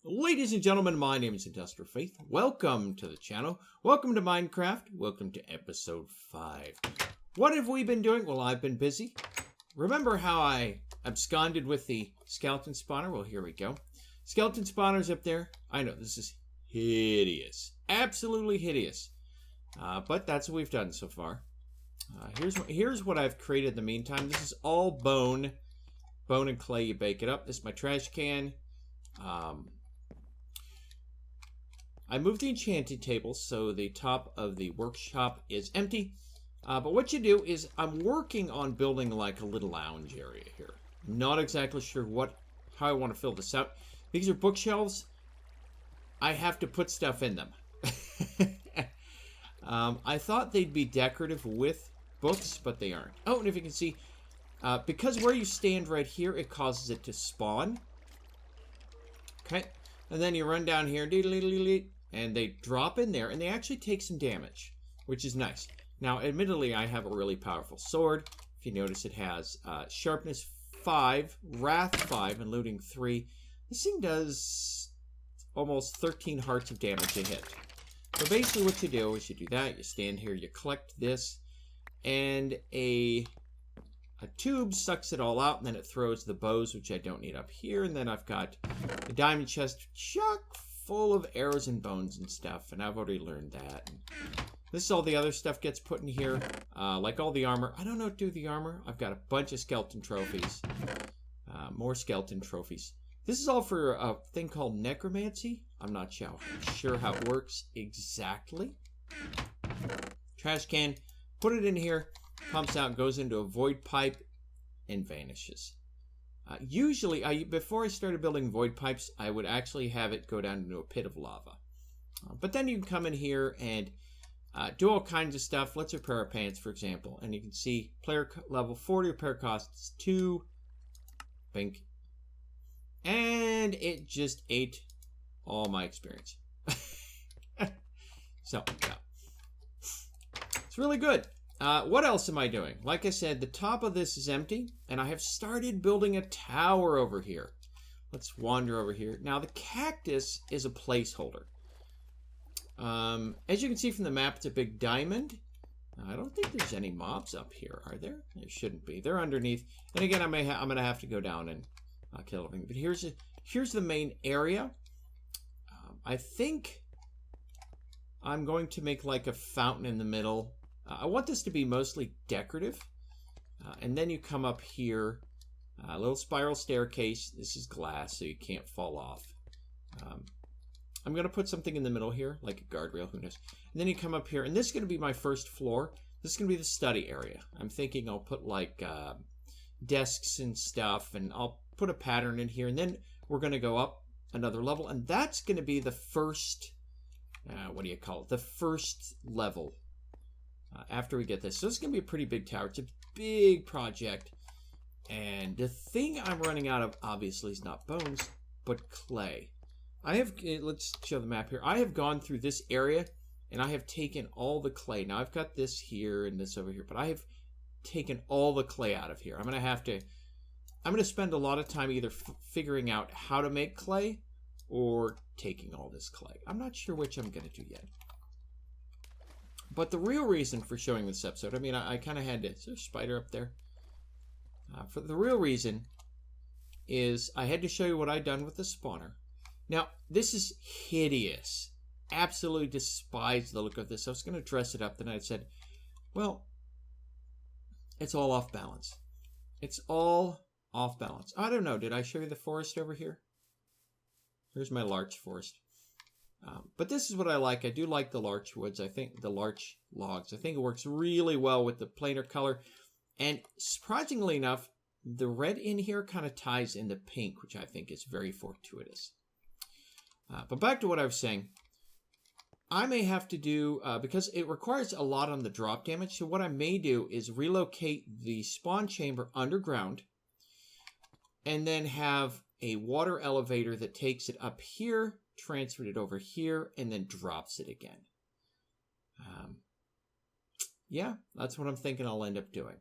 Ladies and gentlemen, my name is Industrial Faith. Welcome to the channel. Welcome to Minecraft. Welcome to episode 5. What have we been doing? Well, I've been busy. Remember how I absconded with the skeleton spawner? Well, here we go. Skeleton spawner's up there. I know, this is hideous. Absolutely hideous. But that's what we've done so far. Here's what I've created in the meantime. This is all bone. Bone and clay, you bake it up. This is my trash can. I moved the enchanting table so the top of the workshop is empty. But what you do is I'm working on building like a little lounge area here. Not exactly sure how I want to fill this out. These are bookshelves. I have to put stuff in them. I thought they'd be decorative with books, but they aren't. Oh, and if you can see, because where you stand right here, it causes it to spawn. Okay, and then you run down here, and they drop in there, and they actually take some damage, which is nice. Now, admittedly, I have a really powerful sword. If you notice, it has sharpness 5, wrath 5, and looting 3. This thing does almost 13 hearts of damage a hit. So basically what you do is you do that, you stand here, you collect this, and a tube sucks it all out, and then it throws the bows, which I don't need up here, and then I've got a diamond chest chock full of arrows and bones and stuff, and I've already learned that. This is all the other stuff gets put in here, like all the armor. I don't know what to do with the armor. I've got a bunch of skeleton trophies. More skeleton trophies. This is all for a thing called necromancy. I'm not sure how it works exactly. Trash can, put it in here, pumps out, goes into a void pipe, and vanishes. Usually, before I started building void pipes, I would actually have it go down into a pit of lava. But then you can come in here and do all kinds of stuff. Let's repair our pants, for example. And you can see player level 40, repair costs 2. Bink. And it just ate all my experience. So, yeah. It's really good. What else am I doing? Like I said, the top of this is empty, and I have started building a tower over here. Let's wander over here. Now, the cactus is a placeholder. As you can see from the map, it's a big diamond. I don't think there's any mobs up here, are there? There shouldn't be. They're underneath. And again, I'm going to have to go down and kill everything. But here's the main area. I think I'm going to make like a fountain in the middle. I want this to be mostly decorative. And then you come up here, a little spiral staircase. This is glass, so you can't fall off. I'm going to put something in the middle here, like a guardrail, who knows. And then you come up here, and this is going to be my first floor. This is going to be the study area. I'm thinking I'll put like desks and stuff, and I'll put a pattern in here. And then we're going to go up another level, and that's going to be the first, what do you call it? The first level. After we get this. So this is going to be a pretty big tower. It's a big project. And the thing I'm running out of, obviously, is not bones, but clay. Let's show the map here. I have gone through this area, and I have taken all the clay. Now, I've got this here and this over here, but I have taken all the clay out of here. I'm going to spend a lot of time either figuring out how to make clay or taking all this clay. I'm not sure which I'm going to do yet. But the real reason for showing this episode, I mean, I kind of had to... Is there a spider up there? For the real reason is I had to show you what I'd done with the spawner. Now, this is hideous. Absolutely despise the look of this. I was going to dress it up, then I said, well, it's all off balance. It's all off balance. I don't know. Did I show you the forest over here? Here's my larch forest. But this is what I like. I do like the larch woods. I think the larch logs. I think it works really well with the plainer color. And surprisingly enough, the red in here kind of ties in the pink, which I think is very fortuitous. But back to what I was saying. I may have to do, because it requires a lot on the drop damage, so what I may do is relocate the spawn chamber underground and then have a water elevator that takes it up here, transferred it over here, and then drops it again. Yeah, that's what I'm thinking I'll end up doing.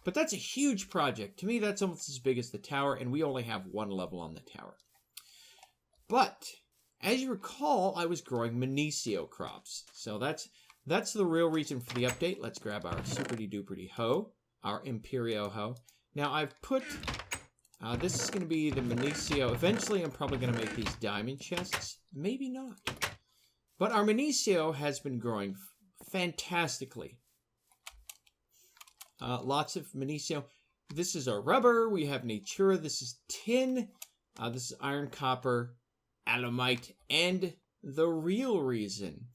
But that's a huge project. To me, that's almost as big as the tower, and we only have one level on the tower. But as you recall, I was growing Minicio crops. So that's the real reason for the update. Let's grab our super-de-duper-de hoe, our Imperio hoe. Now I've put, this is going to be the Minicio. Eventually I'm probably going to make these diamond chests. Maybe not. But our Minicio has been growing fantastically. Lots of Minicio. This is our rubber. We have Natura. This is tin. This is iron, copper, alumite, and the real reason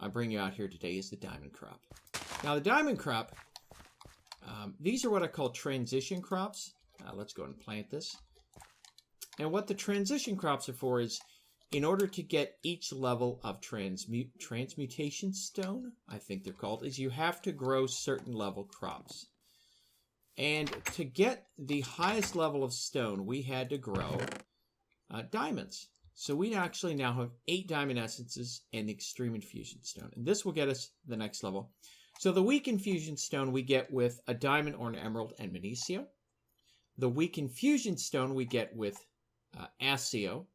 I bring you out here today is the diamond crop. Now, the diamond crop, these are what I call transition crops. Let's go and plant this. And what the transition crops are for is, in order to get each level of transmutation stone, I think they're called, is you have to grow certain level crops. And to get the highest level of stone, we had to grow diamonds. So we actually now have 8 diamond essences and the extreme infusion stone. And this will get us the next level. So the weak infusion stone we get with a diamond or an emerald and Minicio. The weak infusion stone we get with Asio.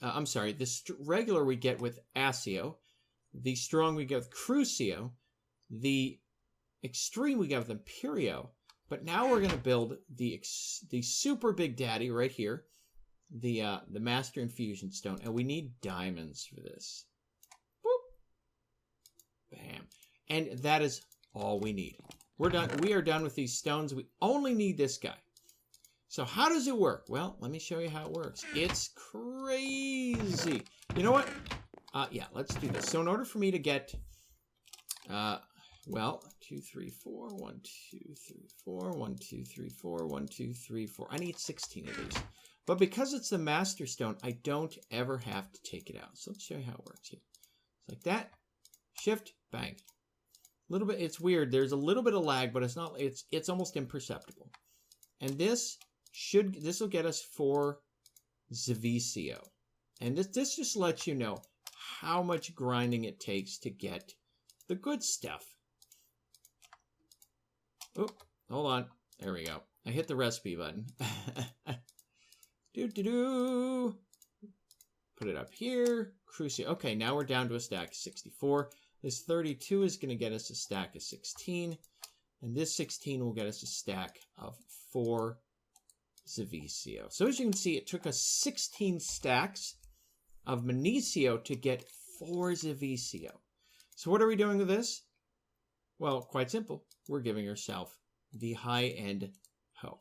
I'm sorry, the regular we get with Asio. The strong we get with Crucio. The extreme we get with Imperio. But now we're going to build the super big daddy right here. The Master Infusion Stone. And we need diamonds for this. Boop. Bam. And that is all we need. We're done. We are done with these stones. We only need this guy. So how does it work? Well, let me show you how it works. It's crazy. You know what? Yeah, let's do this. So in order for me to get, well, 2, 3, 4, 1, 2, 3, 4, 1, 2, 3, 4, 1, 2, 3, 4. I need 16 of these. But because it's the Master Stone, I don't ever have to take it out. So let's show you how it works here. It's like that. Shift, bang. A little bit, it's weird. There's a little bit of lag, but it's not, it's almost imperceptible. And this will get us 4 Zavicio. And this just lets you know how much grinding it takes to get the good stuff. Oh, hold on. There we go. I hit the recipe button. Do. Put it up here. Crucio. Okay, now we're down to a stack of 64. This 32 is going to get us a stack of 16. And this 16 will get us a stack of 4 Zavicio. So as you can see, it took us 16 stacks of Minicio to get 4 Zavicio. So what are we doing with this? Well, quite simple. We're giving ourselves the high-end hoe.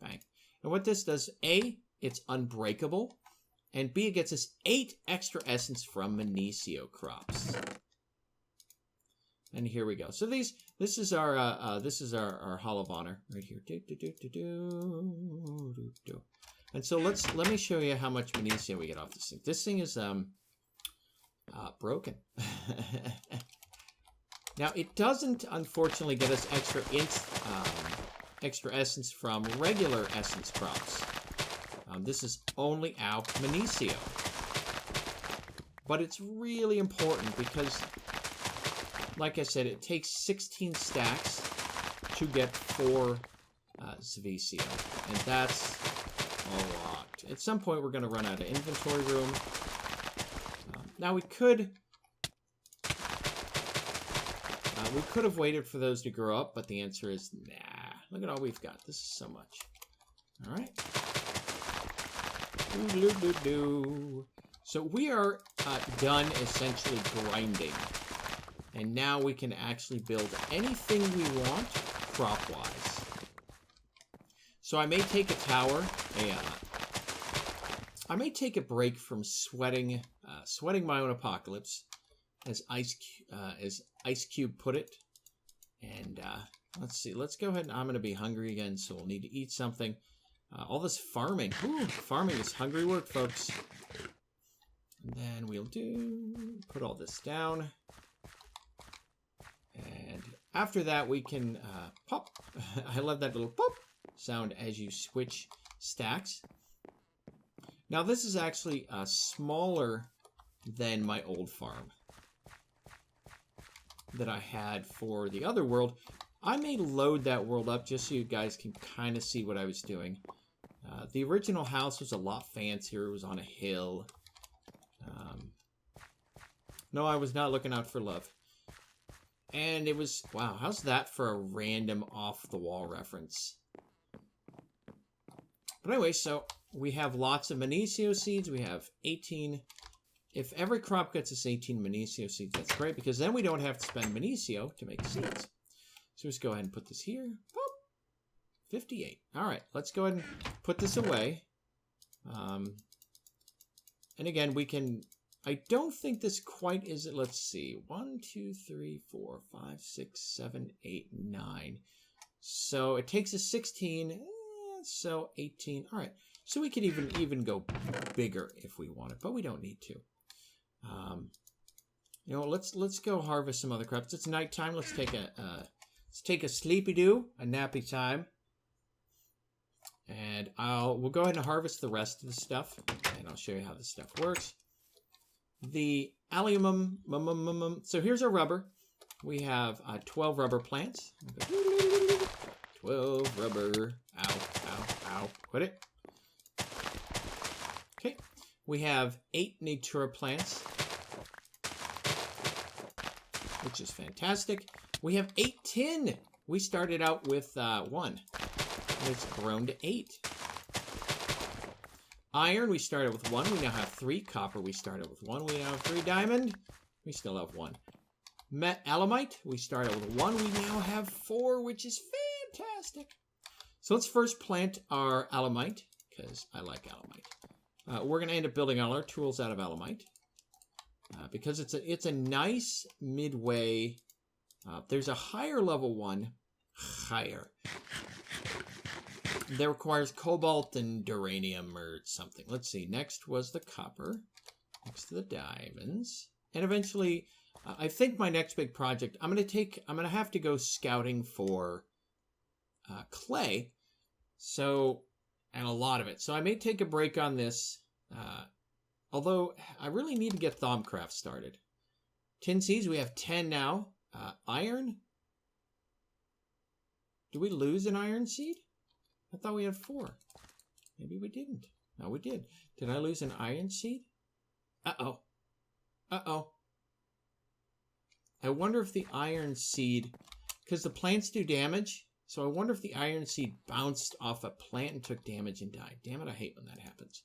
Bang. And what this does, A, it's unbreakable, and B, it gets us 8 extra essence from Minicio crops. And here we go. So this is our Hall of Honor right here. And so let me show you how much Minicio we get off this thing. This thing is broken. Now it doesn't unfortunately get us extra essence from regular essence crops. This is only out Minicio. But it's really important because, like I said, it takes 16 stacks to get 4 Zavicio. And that's a lot. At some point, we're going to run out of inventory room. Now, we could have waited for those to grow up, but the answer is nah. Look at all we've got. This is so much. All right. So we are done essentially grinding. And now we can actually build anything we want crop-wise. So I may take a tower. I may take a break from sweating my own apocalypse, as Ice Cube put it. And let's see. Let's go ahead. And I'm going to be hungry again, so we'll need to eat something. All this farming. Ooh, farming is hungry work, folks. And then we'll put all this down. And after that, we can pop. I love that little pop sound as you switch stacks. Now, this is actually smaller than my old farm that I had for the other world. I may load that world up just so you guys can kind of see what I was doing. The original house was a lot fancier. It was on a hill. No, I was not looking out for love. And it was... Wow, how's that for a random off-the-wall reference? But anyway, so we have lots of Manesio seeds. We have 18... If every crop gets us 18 Manesio seeds, that's great, because then we don't have to spend Manesio to make seeds. So let's go ahead and put this here. Boop. 58. All right, let's go ahead and put this away. And again, we can... I don't think this quite is it. Let's see. 1, 2, 3, 4, 5, 6, 7, 8, 9. So it takes us 16. So 18. All right. So we could even go bigger if we wanted, but we don't need to. You know, let's go harvest some other crops. It's nighttime. Let's take a sleepy do, a nappy time, and we'll go ahead and harvest the rest of the stuff, and I'll show you how this stuff works. The allium, so here's our rubber. We have 12 rubber plants. 12 rubber. Ow, ow, ow. Quit it. Okay. We have 8 natura plants, which is fantastic. We have 8 tin. We started out with 1. It's grown to 8. Iron, we started with 1. We now have 3. Copper, we started with 1. We now have 3. Diamond, we still have 1. Alamite, we started with 1. We now have 4, which is fantastic. So let's first plant our alamite, because I like alamite. We're going to end up building all our tools out of alamite, because it's a nice midway. There's a higher level one, higher, that requires cobalt and duranium or something. Let's see. Next was the copper. Next to the diamonds. And eventually, I think my next big project, I'm going to have to go scouting for clay. So, and a lot of it. So I may take a break on this. Although, I really need to get Thaumcraft started. Tin seeds, we have 10 now. Iron? Do we lose an iron seed? I thought we had 4. Maybe we didn't. No, we did. Did I lose an iron seed? Uh-oh. Uh-oh. I wonder if the iron seed... Because the plants do damage. So I wonder if the iron seed bounced off a plant and took damage and died. Damn it, I hate when that happens.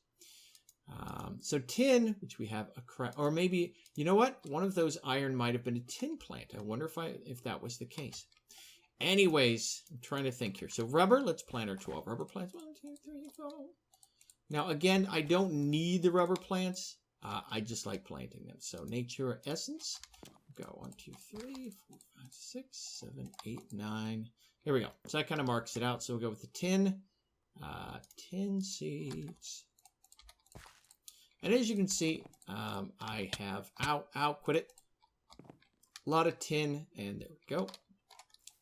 So tin, which we have a crap... Or maybe... You know what? One of those iron might have been a tin plant. I wonder if that was the case. Anyways, I'm trying to think here. So rubber, let's plant our 12 rubber plants. 1, 2, 3, 4. Now, again, I don't need the rubber plants. I just like planting them. So nature essence. Go 1, 2, 3, 4, 5, 6, 7, 8, 9. Here we go. So that kind of marks it out. So we'll go with the tin. Tin seeds. And as you can see, I have... Ow, quit it. A lot of tin. And there we go.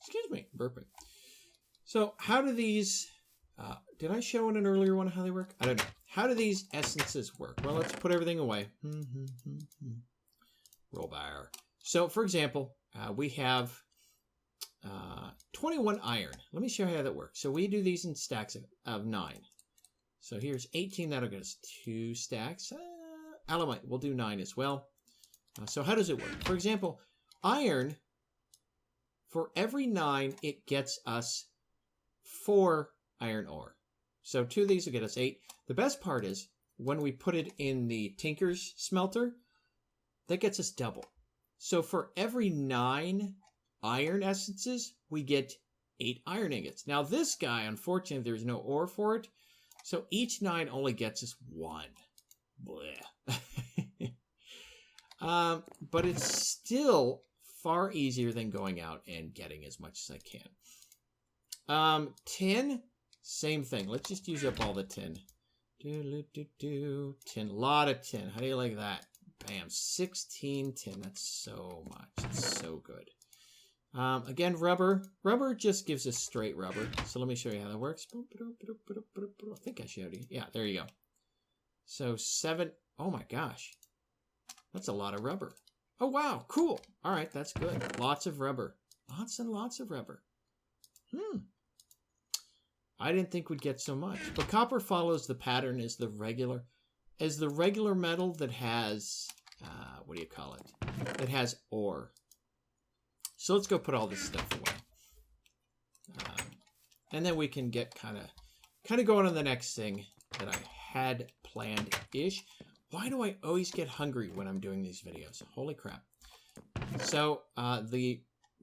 Excuse me, burping. So how do these... did I show in an earlier one how they work? I don't know. How do these essences work? Well, let's put everything away. Roll bar. So, for example, we have 21 iron. Let me show you how that works. So we do these in stacks of 9. So here's 18. That'll get us 2 stacks. Alamite, we'll do 9 as well. So how does it work? For example, iron... For every 9, it gets us 4 iron ore. So 2 of these will get us 8. The best part is, when we put it in the Tinker's smelter, that gets us double. So for every 9 iron essences, we get 8 iron ingots. Now this guy, unfortunately, there's no ore for it. So each 9 only gets us 1. Bleh. But it's still... far easier than going out and getting as much as I can. Tin, same thing. Let's just use up all the tin. Tin, a lot of tin. How do you like that? Bam, 16 tin. That's so much. It's so good. Again, rubber. Rubber just gives us straight rubber. So let me show you how that works. I think I showed you. Yeah, there you go. So 7. Oh my gosh. That's a lot of rubber. Oh, wow. Cool. All right. That's good. Lots of rubber. Lots and lots of rubber. I didn't think we'd get so much. But copper follows the pattern as the regular metal that has, what do you call it? That has ore. So let's go put all this stuff away. And then we can get kind of going on the next thing that I had planned-ish. Why do I always get hungry when I'm doing these videos? Holy crap. So,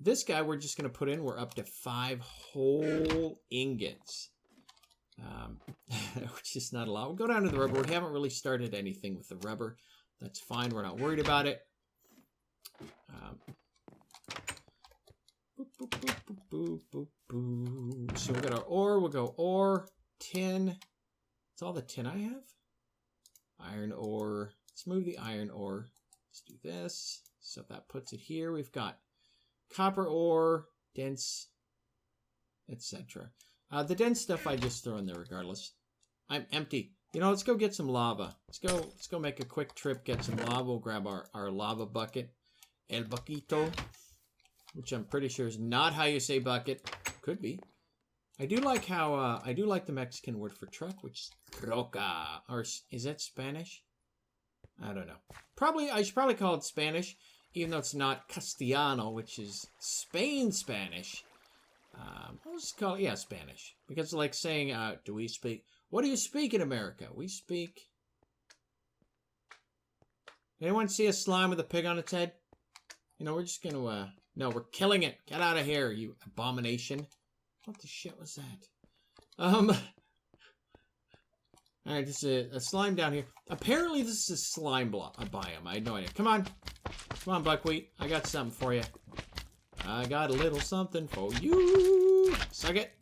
this guy we're just going to put in, we're up to 5 whole ingots. Which is not a lot. We'll go down to the rubber. We haven't really started anything with the rubber. That's fine. We're not worried about it. Boop, boop, boop, boop, boop, boop. So we'll get our ore. We'll go ore, tin. That's all the tin I have. Iron ore. Let's move the iron ore. Let's do this. So that puts it here. We've got copper ore, dense, etc. The dense stuff I just throw in there regardless. I'm empty. You know, let's go get some lava. Let's go make a quick trip, get some lava. We'll grab our lava bucket. El Buquito. Which I'm pretty sure is not how you say bucket. Could be. I do like how, I do like the Mexican word for truck, which is troca. Or is that Spanish? I don't know. I should probably call it Spanish, even though it's not Castellano, which is Spain Spanish. I'll just call it, yeah, Spanish. Because it's like saying, what do you speak in America? We speak... Anyone see a slime with a pig on its head? You know, we're just gonna, no, we're killing it. Get out of here, you abomination. What the shit was that? Alright, just a slime down here. Apparently this is a slime biome. I had no idea. Come on. Come on, buckwheat. I got something for you. I got a little something for you. Suck it.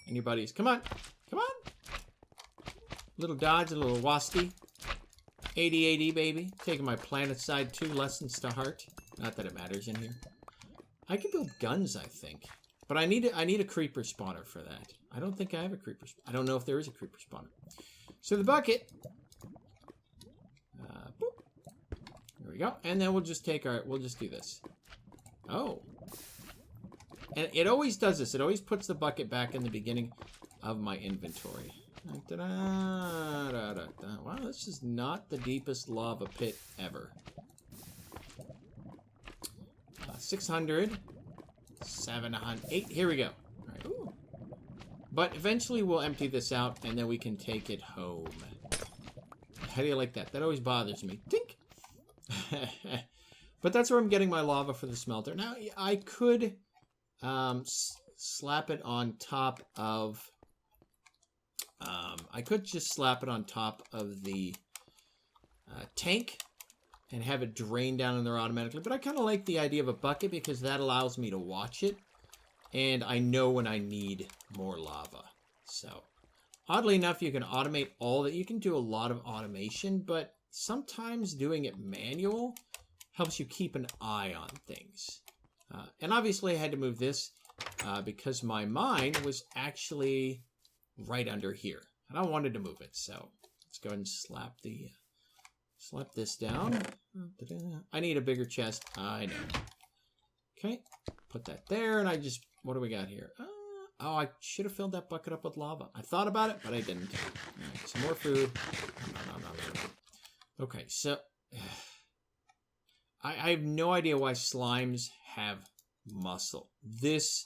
And your buddies. Come on. Come on. Little Dodge, a little Wasty. 80-80, baby. Taking my Planet Side 2 lessons to heart. Not that it matters in here. I can build guns, I think. But I need a creeper spawner for that. I don't think I have a creeper spawner. I don't know if there is a creeper spawner. So the bucket. Boop. There we go. And then we'll just take we'll just do this. Oh. And it always does this. It always puts the bucket back in the beginning of my inventory. Wow, this is not the deepest lava pit ever. 600. 700. 8. Here we go. All right. Ooh. But eventually we'll empty this out and then we can take it home. How do you like that? That always bothers me. Tink! But that's where I'm getting my lava for the smelter. Now, I could slap it on top of... I could just slap it on top of the tank and have it drain down in there automatically. But I kind of like the idea of a bucket because that allows me to watch it. And I know when I need more lava. So, oddly enough, you can automate all that. You can do a lot of automation, but sometimes doing it manual helps you keep an eye on things. And obviously I had to move this because my mine was actually right under here. And I wanted to move it, so let's go ahead and slap this down. I need a bigger chest. I know. Okay, put that there, and what do we got here? Oh, I should have filled that bucket up with lava. I thought about it, but I didn't. Right, some more food. Okay, so I have no idea why slimes have muscle. This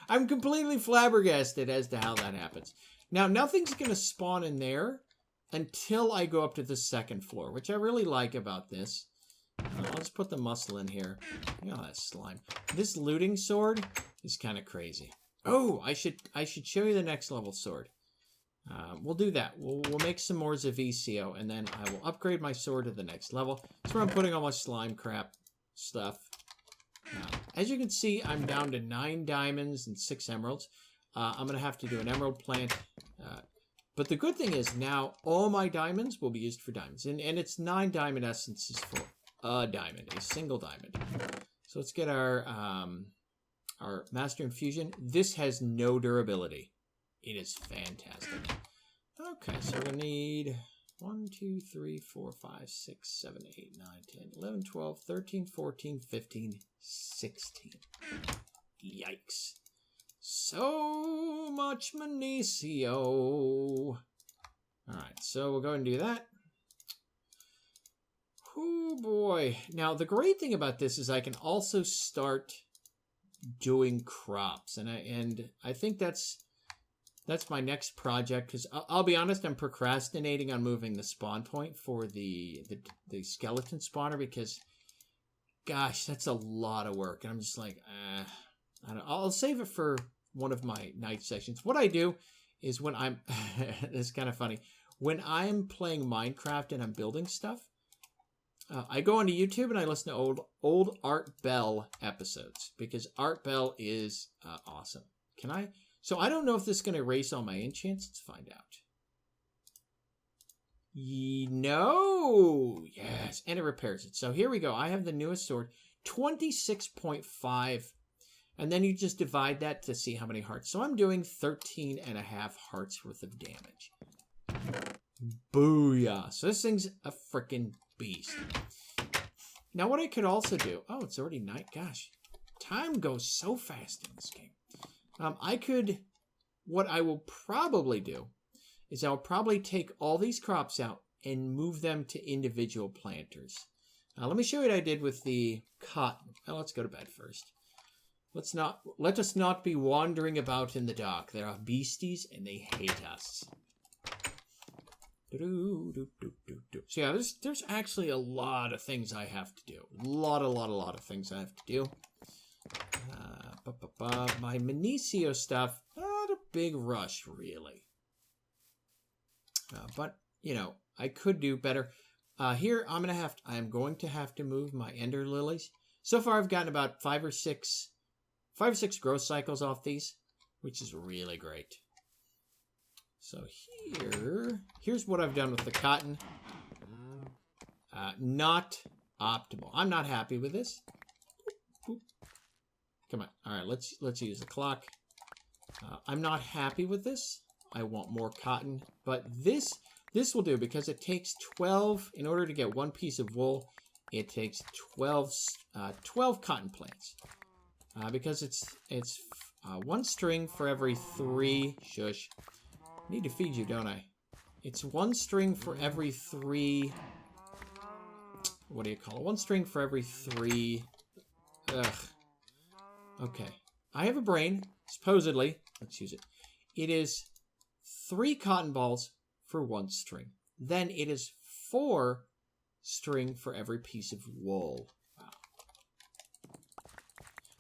I'm completely flabbergasted as to how that happens. Now, nothing's going to spawn in there until I go up to the second floor, which I really like about this. Let's put the muscle in here. You know, that slime. This looting sword is kind of crazy. Oh, I should show you the next level sword. We'll do that. We'll make some more Zavicio, and then I will upgrade my sword to the next level. That's where I'm putting all my slime crap stuff. As you can see, I'm down to 9 diamonds and 6 emeralds. I'm going to have to do an emerald plant. But the good thing is now all my diamonds will be used for diamonds. And it's 9 diamond essences for a diamond, a single diamond. So let's get our Master Infusion. This has no durability. It is fantastic. Okay, so we're going to need 1, 2, 3, 4, 5, 6, 7, 8, 9, 10, 11, 12, 13, 14, 15, 16. Yikes. So much Manesio. Alright, so we'll go ahead and do that. Oh boy. Now, the great thing about this is I can also start doing crops. And I think that's my next project, because I'll be honest, I'm procrastinating on moving the spawn point for the skeleton spawner, because, gosh, that's a lot of work. And I'm just like, I'll save it for one of my night sessions. What I do is when I'm, it's kind of funny, when I'm playing Minecraft and I'm building stuff, I go onto YouTube and I listen to old Art Bell episodes, because Art Bell is awesome. Can I? So I don't know if this is going to erase all my enchants. Let's find out. No! Yes, and it repairs it. So here we go. I have the newest sword, 26.5. And then you just divide that to see how many hearts. So I'm doing 13.5 hearts worth of damage. Booyah. So this thing's a freaking beast. Now what I could also do... Oh, it's already night. Gosh. Time goes so fast in this game. What I will probably do is I'll probably take all these crops out and move them to individual planters. Let me show you what I did with the cotton. Oh, let's go to bed first. Let us not be wandering about in the dark. There are beasties and they hate us. So yeah, there's actually a lot of things I have to do. A lot of things I have to do. My Manesio stuff, not a big rush, really. But, you know, I could do better. Here, I'm going to have to move my Ender Lilies. So far, I've gotten about 5 or 6 growth cycles off these, which is really great. So here's what I've done with the cotton. Not optimal. I'm not happy with this. Boop. Come on. All right, let's use the clock. I'm not happy with this. I want more cotton, but this will do, because it takes 12 in order to get one piece of wool. It takes 12 cotton plants, because it's one string for every 3. Shush. I need to feed you, don't I? It's one string for every 3. What do you call it? One string for every 3. Ugh. Okay. I have a brain, supposedly. Let's use it. It is 3 cotton balls for 1 string. Then it is 4 string for every piece of wool. Wow.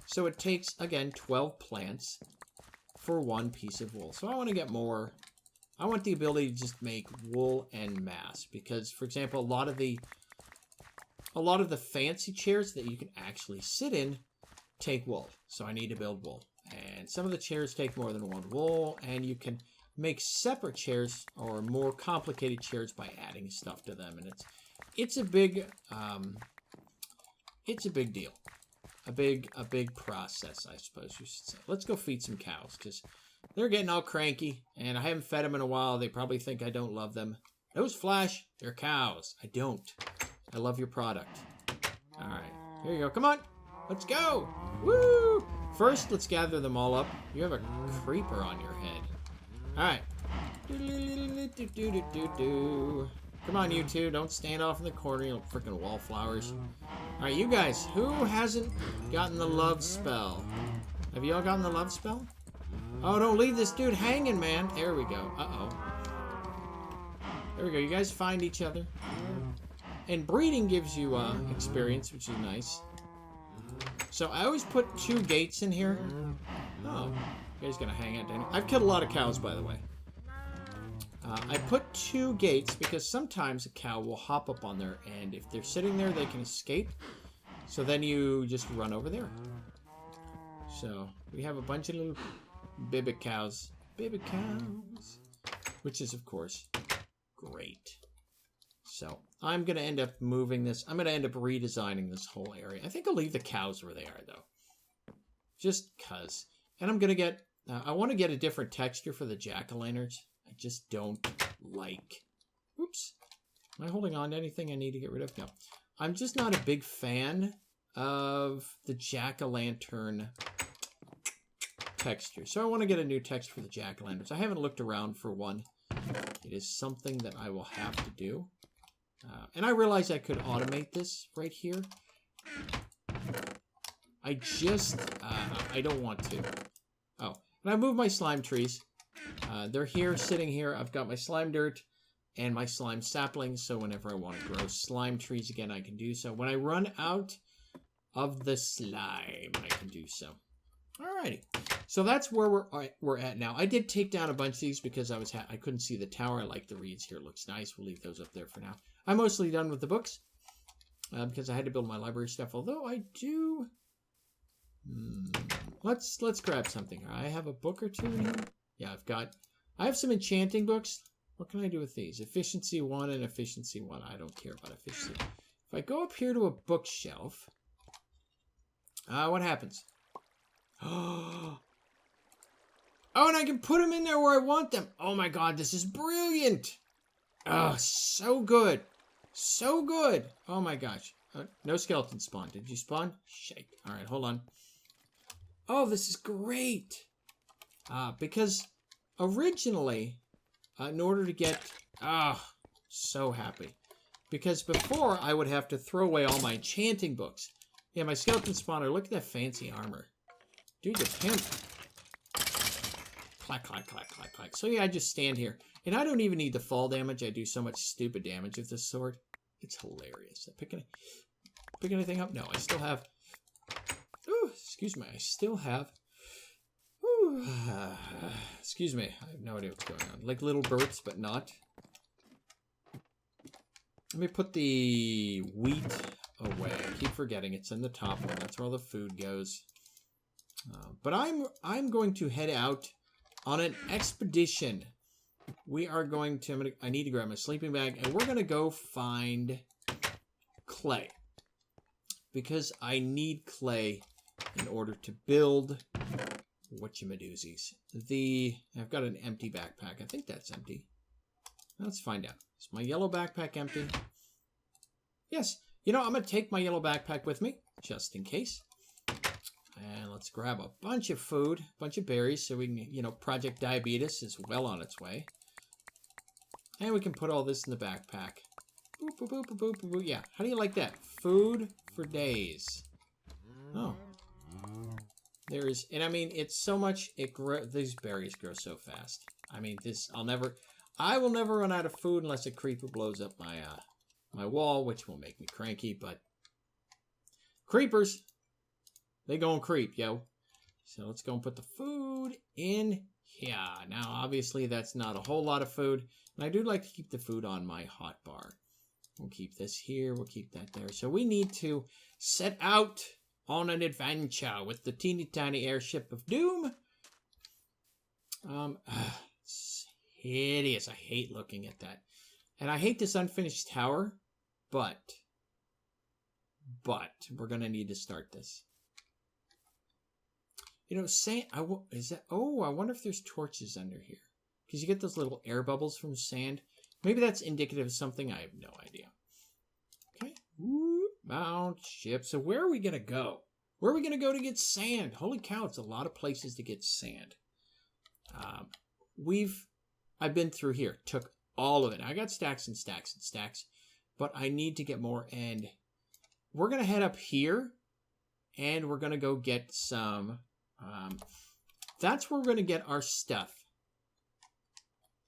So it takes, again, 12 plants for 1 piece of wool. So I want to get more. I want the ability to just make wool en masse, because, for example, a lot of the fancy chairs that you can actually sit in take wool. So I need to build wool. And some of the chairs take more than 1 wool, and you can make separate chairs or more complicated chairs by adding stuff to them. And it's a big deal. A big process, I suppose you should say. Let's go feed some cows, because they're getting all cranky, and I haven't fed them in a while. They probably think I don't love them. Newsflash, they're cows. I don't. I love your product. All right, here you go. Come on, let's go. Woo! First, let's gather them all up. You have a creeper on your head. All right. Come on, you two. Don't stand off in the corner, you freaking wallflowers. All right, you guys. Who hasn't gotten the love spell? Have you all gotten the love spell? Oh, don't leave this dude hanging, man. There we go. Uh-oh. There we go. You guys find each other. And breeding gives you experience, which is nice. So I always put 2 gates in here. Oh, you guys gonna hang out, Danny? I've killed a lot of cows, by the way. I put 2 gates because sometimes a cow will hop up on there, and if they're sitting there, they can escape. So then you just run over there. So we have a bunch of little baby cows. Baby cows. Which is, of course, great. So I'm going to end up moving this. I'm going to end up redesigning this whole area. I think I'll leave the cows where they are, though. Just because. And I'm going to get... I want to get a different texture for the jack-o'-lanterns. I just don't like... Oops. Am I holding on to anything I need to get rid of? No. I'm just not a big fan of the jack-o'-lantern texture. So I want to get a new text for the jack-o'-lanterns. I haven't looked around for one. It is something that I will have to do. And I realize I could automate this right here. I just, I don't want to. Oh, and I moved my slime trees. They're here, sitting here. I've got my slime dirt and my slime saplings, so whenever I want to grow slime trees again, I can do so. When I run out of the slime, I can do so. Alrighty, so that's where we're at now. I did take down a bunch of these because I couldn't see the tower. I like the reeds here. It looks nice. We'll leave those up there for now. I'm mostly done with the books because I had to build my library stuff. Although I do, let's grab something. I have a book or two in here. Yeah, I have some enchanting books. What can I do with these? Efficiency 1 and Efficiency 1. I don't care about efficiency. If I go up here to a bookshelf, what happens? Oh, and I can put them in there where I want them. Oh my god, this is brilliant. Oh, so good. So good. Oh my gosh. No skeleton spawn. Did you spawn? Shake. All right, hold on. Oh, this is great. Because originally, in order to get... so happy. Because before, I would have to throw away all my enchanting books. Yeah, my skeleton spawner. Look at that fancy armor. Dude, the pimp. Clack, clack, clack, clack, clack. So yeah, I just stand here. And I don't even need the fall damage. I do so much stupid damage with this sword. It's hilarious. Pick anything up? No, I still have... Ooh, excuse me. I still have... Ooh, excuse me. I have no idea what's going on. Like little birds, but not. Let me put the wheat away. I keep forgetting it's in the top one. That's where all the food goes. But I'm going to head out on an expedition. We are going to... I need to grab my sleeping bag, and we're going to go find clay. Because I need clay in order to build... whatchamadoozies. I've got an empty backpack. I think that's empty. Let's find out. Is my yellow backpack empty? Yes. You know, I'm going to take my yellow backpack with me, just in case. And let's grab a bunch of food, a bunch of berries, so we can, you know, Project Diabetes is well on its way. And we can put all this in the backpack. Boop, boop, boop, boop, boop, boop. Yeah, how do you like that? Food for days. Oh. There is, and I mean, it's so much, these berries grow so fast. I mean, I will never run out of food unless a creeper blows up my wall, which will make me cranky, but creepers, they gonna creep, yo. So let's go and put the food in here. Now, obviously, that's not a whole lot of food, and I do like to keep the food on my hot bar. We'll keep this here, we'll keep that there. So we need to set out on an adventure with the teeny tiny airship of doom. It's hideous. I hate looking at that. And I hate this unfinished tower, but we're going to need to start this. You know, I wonder if there's torches under here. Because you get those little air bubbles from sand. Maybe that's indicative of something. I have no idea. Okay. Woo, mount ship. So where are we going to go? Where are we going to go to get sand? Holy cow, it's a lot of places to get sand. I've been through here. Took all of it. I got stacks and stacks and stacks. But I need to get more. And we're going to head up here. And we're going to go get some... that's where we're going to get our stuff.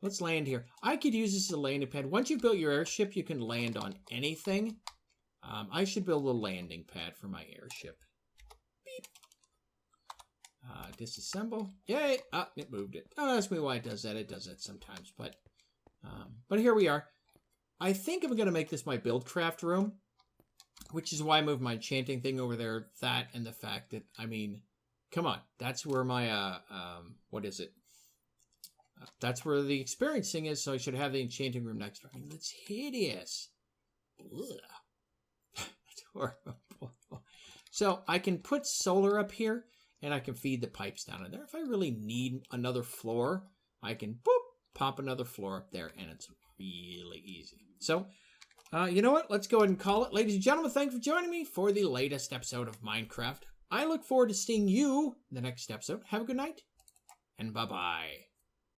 Let's land here. I could use this as a landing pad. Once you've built your airship, you can land on anything. I should build a landing pad for my airship. Beep. Disassemble. Yay! It moved it. Don't ask me why it does that. It does that sometimes. But here we are. I think I'm going to make this my buildcraft room. Which is why I moved my enchanting thing over there. That and the fact that, I mean, come on. That's where my, what is it? That's where the experiencing is, so I should have the enchanting room next door. I mean, that's hideous. That's horrible. So I can put solar up here, and I can feed the pipes down in there. If I really need another floor, I can, boop, pop another floor up there, and it's really easy. So, you know what? Let's go ahead and call it. Ladies and gentlemen, thank you for joining me for the latest episode of Minecraft I look forward to seeing you in the next episode. Have a good night, and bye-bye.